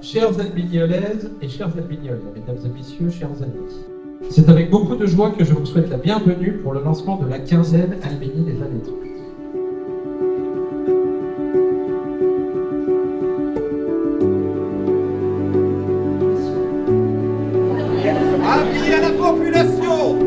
Chères Albignolaises et chers Albignolais, mesdames et messieurs, chers amis, c'est avec beaucoup de joie que je vous souhaite la bienvenue pour le lancement de la quinzaine Albigny des années 30. Avis à la population!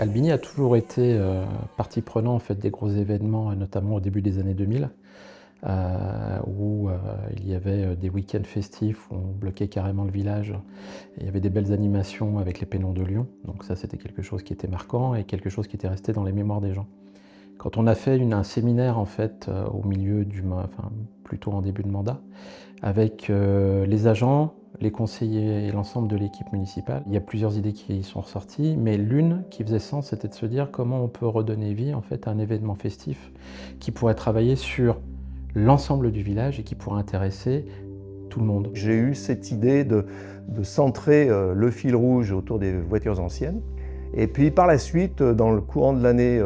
Albigny a toujours été partie prenante en fait, des gros événements, notamment au début des années 2000, où il y avait des week-ends festifs où on bloquait carrément le village. Et il y avait des belles animations avec les Pénons de Lyon, donc ça c'était quelque chose qui était marquant et quelque chose qui était resté dans les mémoires des gens. Quand on a fait un séminaire en fait, au milieu plutôt en début de mandat, avec les agents, les conseillers et l'ensemble de l'équipe municipale. Il y a plusieurs idées qui sont ressorties, mais l'une qui faisait sens, c'était de se dire comment on peut redonner vie en fait, à un événement festif qui pourrait travailler sur l'ensemble du village et qui pourrait intéresser tout le monde. J'ai eu cette idée de centrer le fil rouge autour des voitures anciennes. Et puis par la suite, dans le courant de l'année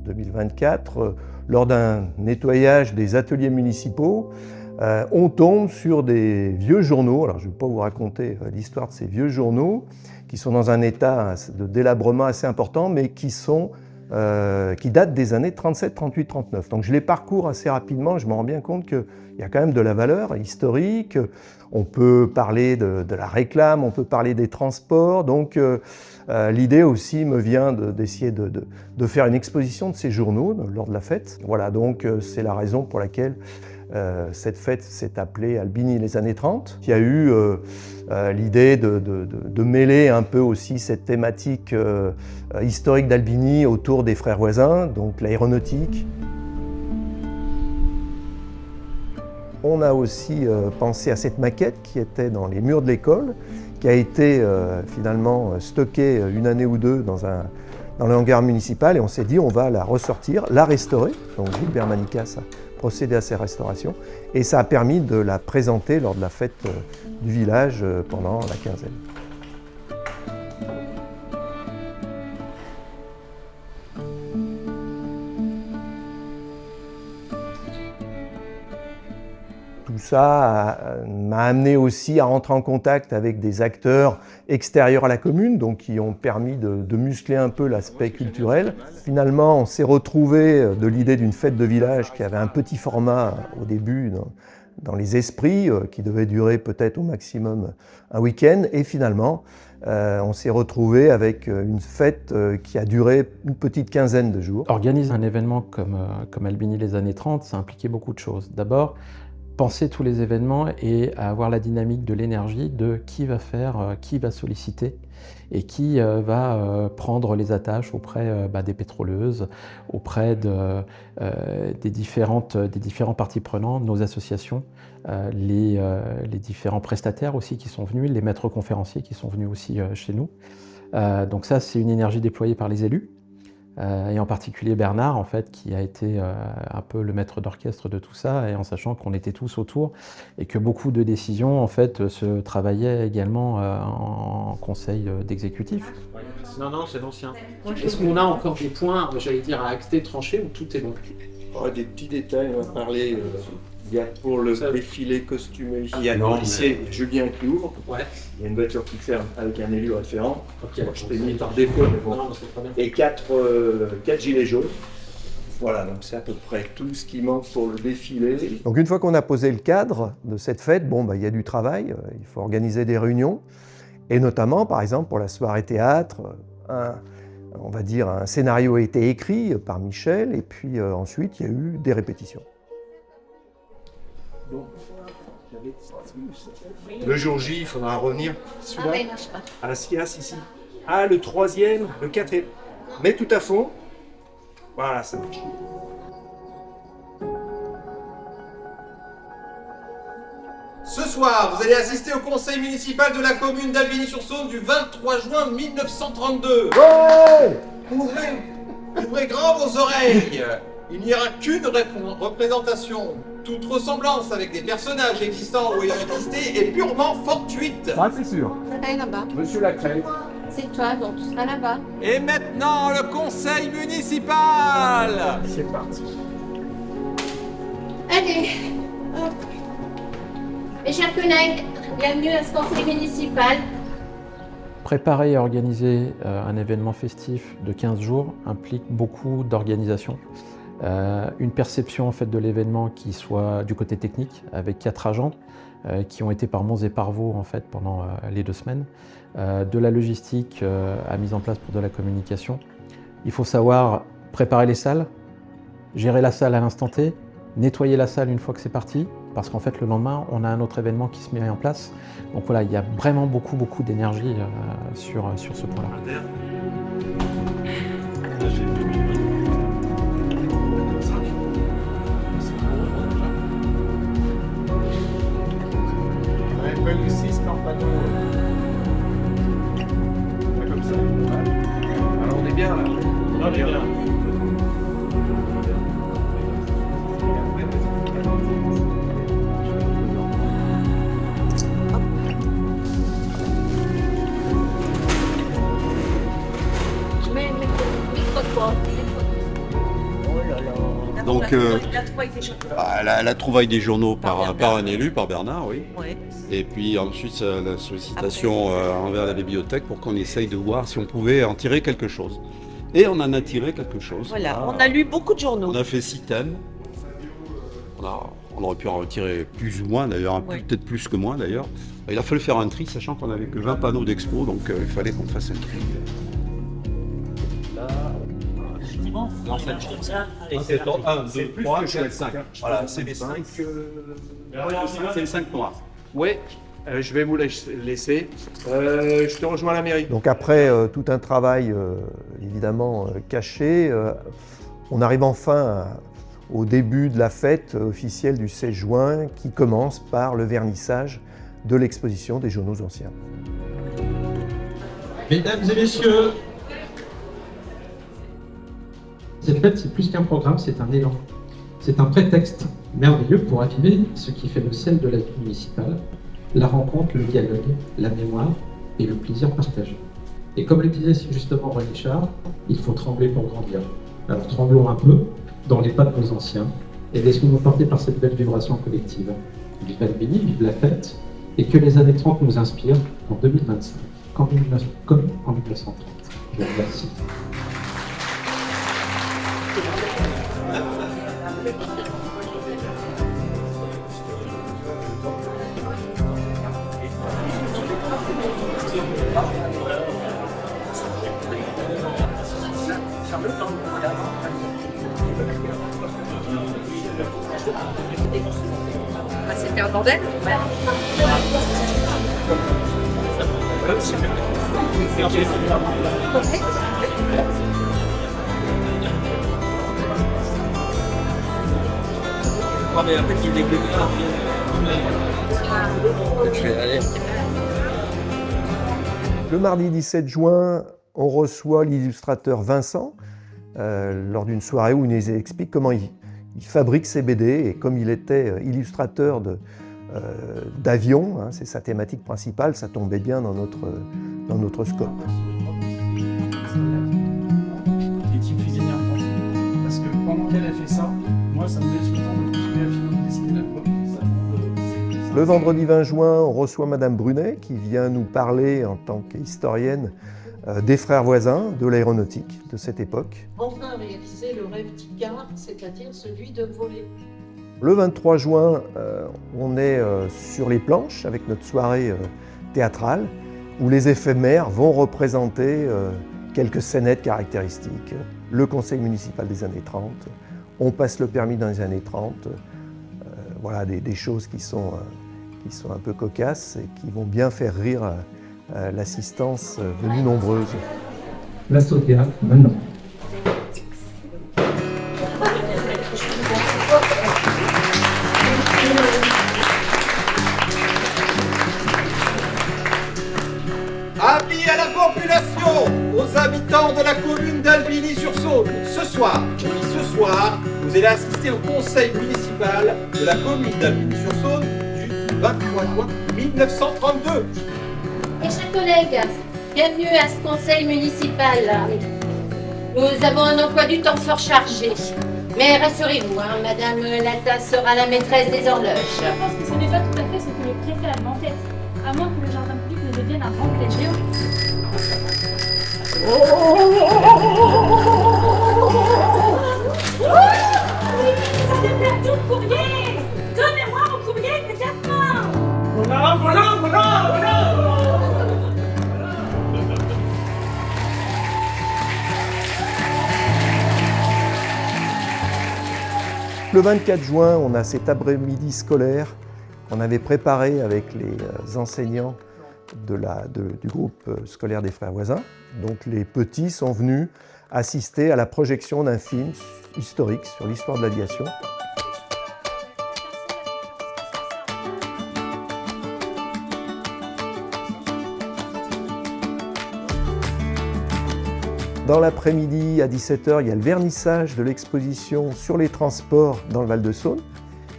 2024, lors d'un nettoyage des ateliers municipaux, on tombe sur des vieux journaux. Alors je ne vais pas vous raconter l'histoire de ces vieux journaux qui sont dans un état de délabrement assez important, mais qui datent des années 37, 38, 39. Donc je les parcours assez rapidement, je me rends bien compte qu'il y a quand même de la valeur historique. On peut parler de la réclame, on peut parler des transports. Donc l'idée aussi me vient d'essayer de faire une exposition de ces journaux lors de la fête. Voilà, donc c'est la raison pour laquelle cette fête s'est appelée Albigny les années 30. Il y a eu l'idée de mêler un peu aussi cette thématique historique d'Albigny autour des frères voisins, donc l'aéronautique. On a aussi pensé à cette maquette qui était dans les murs de l'école, qui a été finalement stockée une année ou deux dans le hangar municipal, et on s'est dit on va la ressortir, la restaurer. Donc Gilbert Manicas a procédé à ces restaurations et ça a permis de la présenter lors de la fête du village pendant la quinzaine. Tout ça m'a amené aussi à rentrer en contact avec des acteurs extérieurs à la commune, donc qui ont permis de muscler un peu l'aspect culturel. Finalement, on s'est retrouvé de l'idée d'une fête de village qui avait un petit format au début dans les esprits, qui devait durer peut-être au maximum un week-end. Et finalement, on s'est retrouvé avec une fête qui a duré une petite quinzaine de jours. Organiser un événement comme Albigny les années 30, ça impliquait beaucoup de choses. D'abord, penser tous les événements et avoir la dynamique de l'énergie de qui va faire, qui va solliciter et qui va prendre les attaches auprès des pétroleuses, auprès des différents parties prenantes, nos associations, les différents prestataires aussi qui sont venus, les maîtres conférenciers qui sont venus aussi chez nous. Donc ça, c'est une énergie déployée par les élus. Et en particulier Bernard, en fait, qui a été un peu le maître d'orchestre de tout ça, et en sachant qu'on était tous autour, et que beaucoup de décisions, en fait, se travaillaient également en conseil d'exécutif. Non, c'est l'ancien. Est-ce qu'on a encore des points, j'allais dire, à acter, trancher, ou tout est bon? Des petits détails, on va parler. Il y a pour le défilé costumé, il y a le lycée Julien qui ouvre. Ouais. Il y a une voiture qui ferme avec un élu référent. Okay. Moi, je t'ai mis par défaut, mais bon. Non, c'est très bien. Et 4 gilets jaunes. Voilà, donc c'est à peu près tout ce qui manque pour le défilé. Donc une fois qu'on a posé le cadre de cette fête, il y a du travail, il faut organiser des réunions. Et notamment, par exemple, pour la soirée théâtre, on va dire un scénario a été écrit par Michel, et puis ensuite il y a eu des répétitions. Bon. Le jour J, il faudra revenir. Celui-là, à la SIAS ici. Ah, le troisième, le quatrième. Mais tout à fond. Voilà, ça marche. Ce soir, vous allez assister au conseil municipal de la commune d'Albigny-sur-Saône du 23 juin 1932. Ouvrez grand vos oreilles. Il n'y aura qu'une représentation. Toute ressemblance avec des personnages existants ou ayant existé est purement fortuite. Ah, c'est sûr. Allez là-bas. Monsieur Lacrève. C'est toi, donc tu seras là-bas. Et maintenant, le conseil municipal. C'est parti. Allez, hop. Mes chers collègues, bienvenue à ce conseil municipal. Préparer et organiser un événement festif de 15 jours implique beaucoup d'organisation. Une perception en fait, de l'événement qui soit du côté technique, avec 4 agents qui ont été par Mons et par Vaux en fait, pendant les 2 semaines. De la logistique à mise en place pour de la communication. Il faut savoir préparer les salles, gérer la salle à l'instant T, nettoyer la salle une fois que c'est parti, parce qu'en fait le lendemain on a un autre événement qui se met en place. Donc voilà, il y a vraiment beaucoup d'énergie sur ce point-là. Comme ça. Alors on est bien là. On est bien. Je mets le micro de quoi. Oh là là. Donc, La trouvaille des journaux. la trouvaille des journaux Par par un élu, par Bernard, oui. Ouais. Et puis ensuite la sollicitation envers la bibliothèque pour qu'on essaye de voir si on pouvait en tirer quelque chose. Et on en a tiré quelque chose. Voilà, on a lu beaucoup de journaux. On a fait 6 thèmes. On aurait pu en retirer plus ou moins d'ailleurs, Oui. peut-être plus que moins d'ailleurs. Il a fallu faire un tri, sachant qu'on n'avait que 20 panneaux d'expo, donc il fallait qu'on fasse un tri. Et c'est 1, 2, 3, 4, 5. Voilà, c'est les 5. C'est les 5 noirs. Oui, je vais vous laisser. Je te rejoins à la mairie. Donc après tout un travail évidemment caché, on arrive enfin au début de la fête officielle du 16 juin qui commence par le vernissage de l'exposition des journaux anciens. Mesdames et messieurs, cette fête, c'est plus qu'un programme, c'est un élan. C'est un prétexte merveilleux pour aviver ce qui fait le sel de la vie municipale, la rencontre, le dialogue, la mémoire et le plaisir partagé. Et comme le disait si justement René Char, il faut trembler pour grandir. Alors tremblons un peu dans les pas de nos anciens et laissons-nous porter par cette belle vibration collective. Vive Albigny, vive la fête, et que les années 30 nous inspirent en 2025, comme en 1930. Je vous remercie. C'était un bordel. Le mardi 17 juin, on reçoit l'illustrateur Vincent lors d'une soirée où il nous explique comment il fabrique ses BD et comme il était illustrateur d'avions, hein, c'est sa thématique principale, ça tombait bien dans notre scope. Et qui me fait gagner un temps. Parce que pendant qu'elle a fait ça, moi ça me laisse le temps de continuer à finaliser la boîte. Le vendredi 20 juin, on reçoit Madame Brunet qui vient nous parler en tant qu'historienne des frères voisins, de l'aéronautique de cette époque. Enfin réaliser le rêve d'Icare, c'est-à-dire celui de voler. Le 23 juin, on est sur les planches avec notre soirée théâtrale où les éphémères vont représenter quelques scénettes caractéristiques. Le conseil municipal des années 30, on passe le permis dans les années 30. Voilà des choses qui sont un peu cocasses et qui vont bien faire rire l'assistance venue nombreuse. Place au théâtre, maintenant. Bligny-sur-Saône, ce soir, vous allez assister au conseil municipal de la commune d'Albigny-sur-Saône du 23 juin 1932. Mes chers collègues, bienvenue à ce conseil municipal. Nous avons un emploi du temps fort chargé. Mais rassurez-vous, Madame Lata sera la maîtresse des horloges. Je pense que ce n'est pas tout à fait ce que le préfet a en tête, à moins que le jardin public ne devienne un remplai géant. Ça vient faire tout le courrier! Donnez-moi mon courrier immédiatement! Voilà! Le 24 juin, on a cet après-midi scolaire qu'on avait préparé avec les enseignants du groupe scolaire des Frères Voisins. Donc les petits sont venus assister à la projection d'un film historique sur l'histoire de l'aviation. Dans l'après-midi, à 17h, il y a le vernissage de l'exposition sur les transports dans le Val-de-Saône,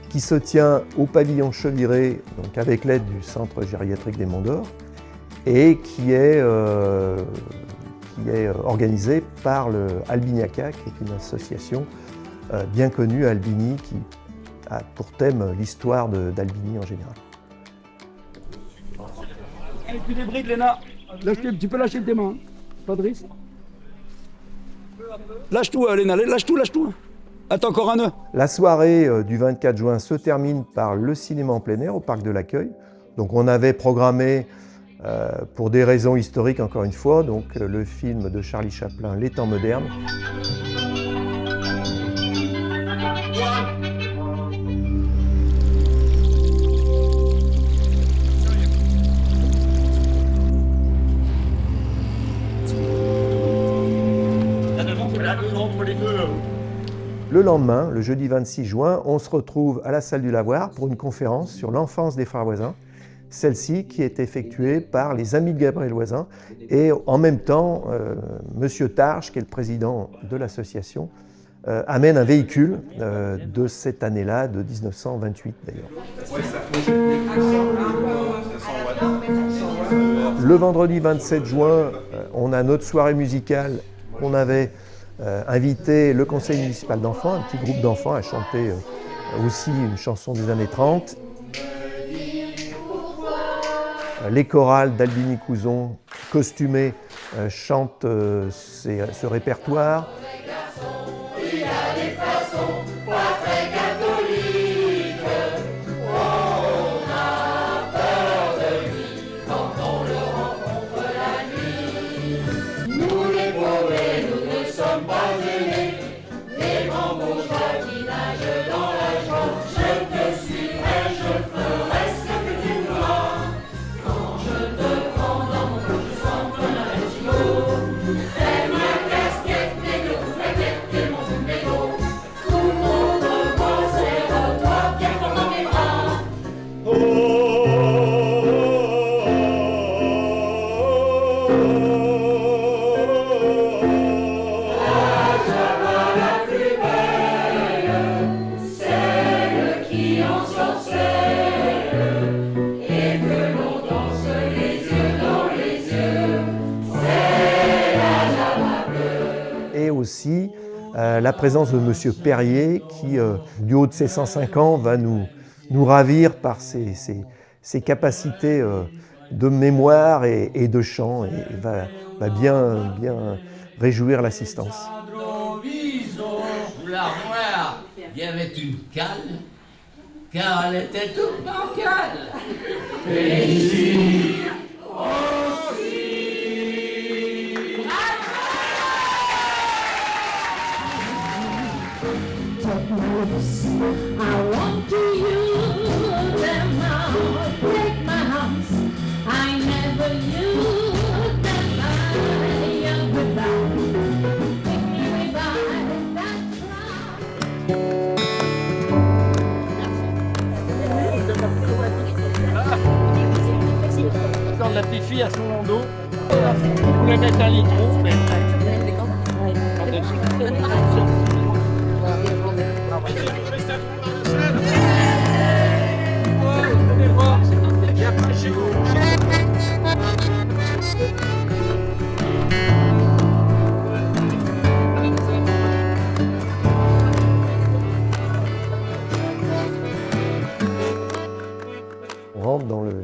qui se tient au pavillon Cheviré, donc avec l'aide du Centre gériatrique des Monts d'Or, et qui est organisé par le Albignaca, qui est une association bien connue à Albigny, qui a pour thème l'histoire d'Albigny en général. Et puis des brides, Léna. Tu peux lâcher tes mains, Patrice. Lâche tout, Léna, lâche tout. Attends, encore un nœud. La soirée du 24 juin se termine par le cinéma en plein air au Parc de l'Accueil. Donc on avait programmé, pour des raisons historiques encore une fois, donc le film de Charlie Chaplin, Les temps modernes. Le lendemain, le jeudi 26 juin, on se retrouve à la salle du Lavoir pour une conférence sur l'enfance des Frères Voisins. Celle-ci qui est effectuée par les amis de Gabriel Voisin et en même temps, Monsieur Tarche, qui est le président de l'association, amène un véhicule de cette année-là, de 1928 d'ailleurs. Le vendredi 27 juin, on a notre soirée musicale. On avait invité le conseil municipal d'enfants, un petit groupe d'enfants à chanter aussi une chanson des années 30. Les chorales d'Albigny-Couson, costumées, chantent ce répertoire. Il y a des façons pas très catholiques, on a peur de lui quand on le rencontre la nuit. Nous les pauvres, nous ne sommes pas aimés, les grands bourgeois qui nagent dans la joie. Je te suivrai, je ferai ce que tu voudras. Quand je te prends dans mon cou, je sens comme un vertigo. Fais ma casquette, négo, flaquette, et mon négo. Tout le monde me serre-toi bien fort dans mes bras. La Java la plus belle, celle qui ensorcelle et que l'on danse les yeux dans les yeux, c'est la Java bleue. Et aussi la présence de Monsieur Perrier qui, du haut de ses 105 ans, va nous ravir par ses capacités de mémoire et de chant et va bien réjouir l'assistance. Sous l'armoire, il y avait une cale, car elle était toute bancale. Et ici, I want to use them now, break my house. I never use them by your goodbye. Take me away by that Quand la petite fille a son landau, vous voulez mettre un litron, mais... On rentre dans le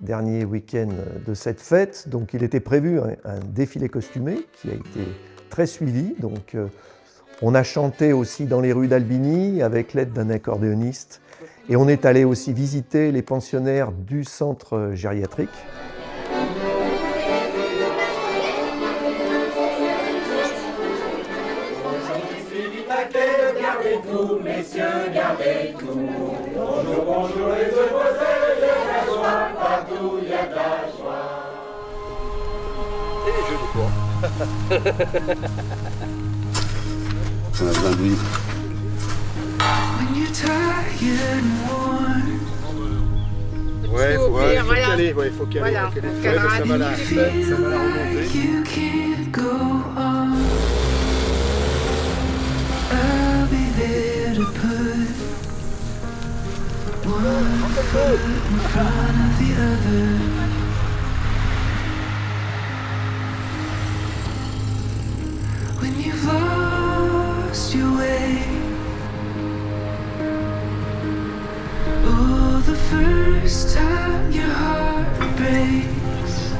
dernier week-end de cette fête, donc il était prévu un défilé costumé qui a été très suivi. Donc on a chanté aussi dans les rues d'Albigny avec l'aide d'un accordéoniste et on est allé aussi visiter les pensionnaires du centre gériatrique. Gardez tout, messieurs, gardez tout. Bonjour, bonjour les demoiselles, il y a de la joie, partout il y a de la joie. C'est des jeux de quoi. On a besoin de lui. Ouais, faut caler, Voilà. Ça va la remonter. When you've lost your way, oh, the first time your heart breaks,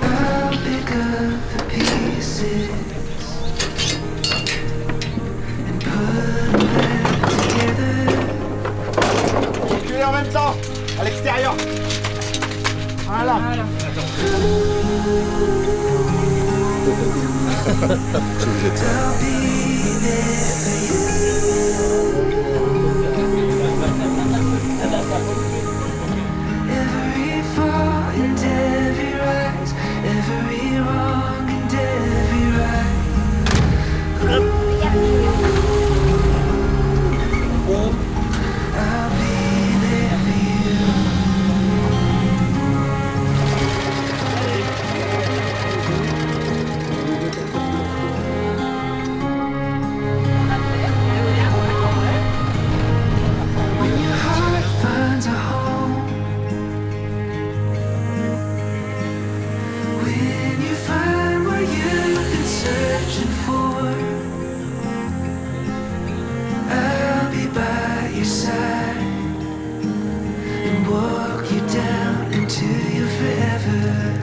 I'll pick up the pieces and put them back together. Reculez en même temps, à l'extérieur. Voilà. I'll be there for you. Every fall and every rise, every wrong and every right. I'll be there for you. When your heart finds a home, when you find what you've been searching for, I'll be by your side and walk you down into your forever.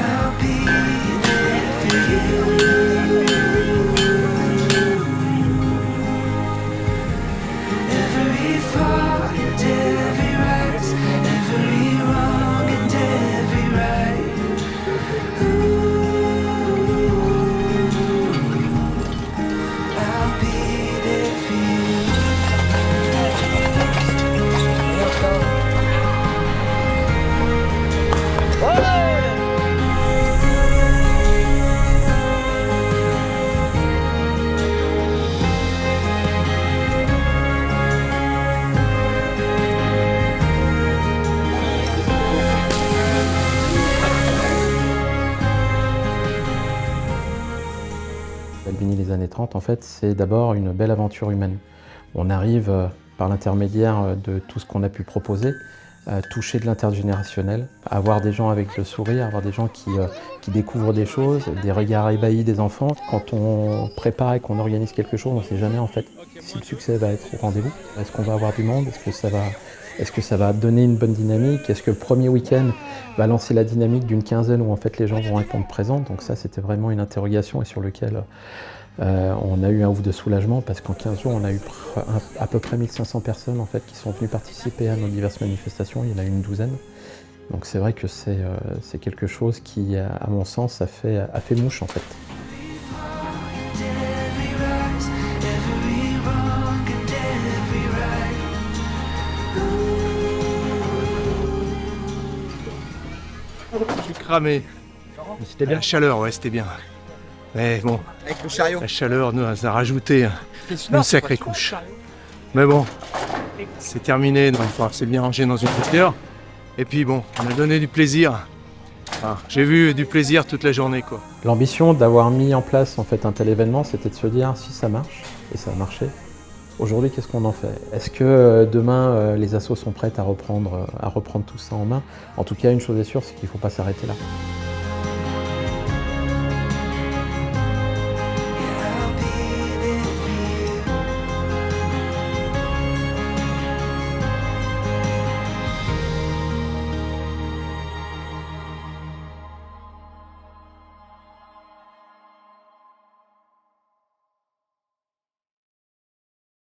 I'll be there for you. Every fall and every rise, every wrong and every right. I'll be there for you. Albigny les années 30, en fait, c'est d'abord une belle aventure humaine. On arrive, par l'intermédiaire de tout ce qu'on a pu proposer, à toucher de l'intergénérationnel, à avoir des gens avec le sourire, avoir des gens qui découvrent des choses, des regards ébahis des enfants. Quand on prépare et qu'on organise quelque chose, on ne sait jamais en fait si le succès va être au rendez-vous. Est-ce qu'on va avoir du monde? Est-ce que ça va donner une bonne dynamique? Est-ce que le premier week-end va lancer la dynamique d'une quinzaine où en fait les gens vont répondre présents? Donc ça, c'était vraiment une interrogation et sur lequel on a eu un ouf de soulagement parce qu'en 15 jours, on a eu à peu près 1500 personnes en fait, qui sont venues participer à nos diverses manifestations. Il y en a eu une douzaine. Donc c'est vrai que c'est quelque chose qui, à mon sens, a fait mouche en fait. Every rise, every wrong and every right. Je suis cramé. C'était bien. La chaleur, ouais, c'était bien. Mais bon, Avec le chariot. la chaleur nous a rajouté une sacrée couche. Mais bon, c'est terminé, donc c'est bien rangé dans une poussière. Et puis bon, on a donné du plaisir. Enfin, j'ai vu du plaisir toute la journée, quoi. L'ambition d'avoir mis en place en fait un tel événement, c'était de se dire si ça marche, et ça a marché, aujourd'hui qu'est-ce qu'on en fait? Est-ce que demain les assos sont prêtes à reprendre tout ça en main? En tout cas, une chose est sûre, c'est qu'il ne faut pas s'arrêter là.